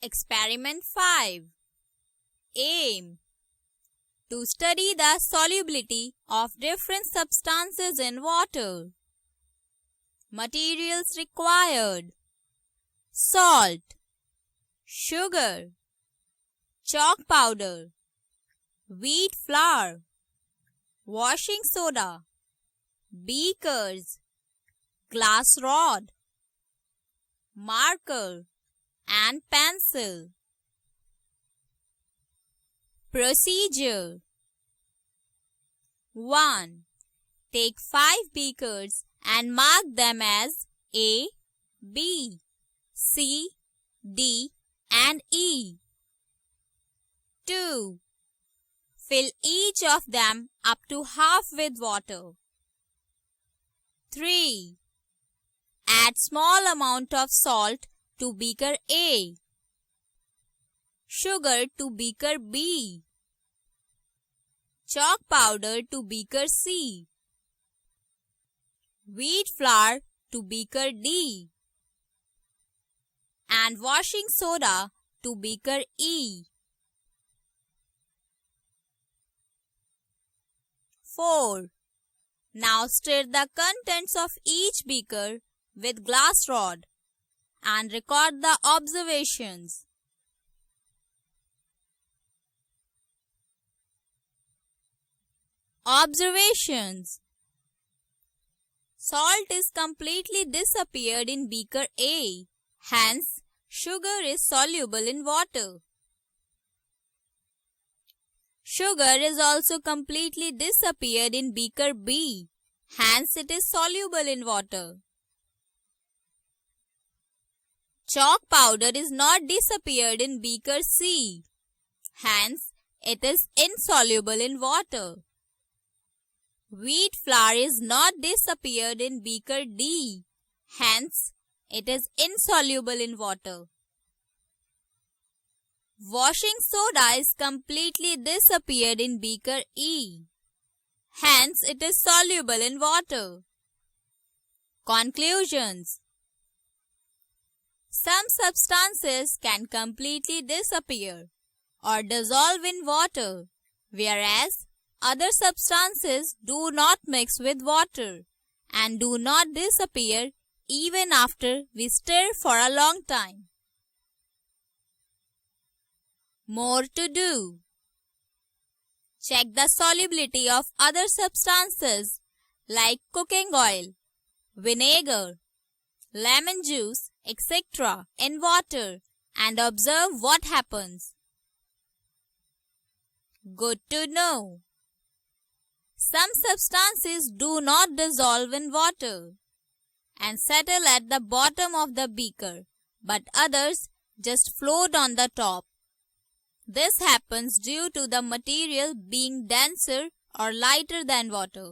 Experiment 5. Aim: to study the solubility of different substances in water. Materials required: salt, sugar, chalk powder, wheat flour, washing soda, beakers, glass rod, marker, and pencil. Procedure: 1. Take 5 beakers and mark them as A, B, C, D, and E. 2. Fill each of them up to half with water. 3. Add small amount of salt to beaker A, sugar to beaker B, chalk powder to beaker C, wheat flour to beaker D, and washing soda to beaker E. 4. Now stir the contents of each beaker with glass rod and record the observations. Observations: salt is completely disappeared in beaker A, hence sugar is soluble in water. Sugar is also completely disappeared in beaker B, hence it is soluble in water. Chalk powder is not disappeared in beaker C, hence it is insoluble in water. Wheat flour is not disappeared in beaker D, hence it is insoluble in water. Washing soda is completely disappeared in beaker E, hence it is soluble in water. Conclusions: some substances can completely disappear or dissolve in water, whereas other substances do not mix with water and do not disappear even after we stir for a long time. More to do: check the solubility of other substances like cooking oil, vinegar, lemon juice, etc. in water and observe what happens. Good to know: some substances do not dissolve in water and settle at the bottom of the beaker, but others just float on the top. This happens due to the material being denser or lighter than water.